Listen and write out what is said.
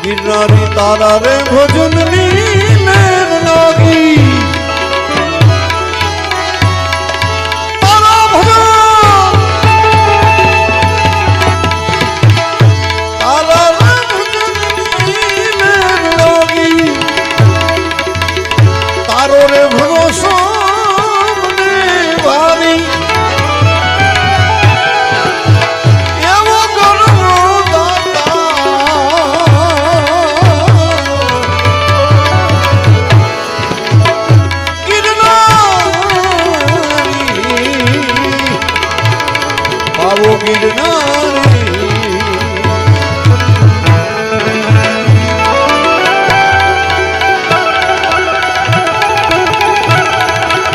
ગિરનારી તારા રે ભજનની મેર લાગી તારા ભજન તારા રે ભજનની મેર લાગી તારો રે ભરોસો મને ભારી ગિરનારી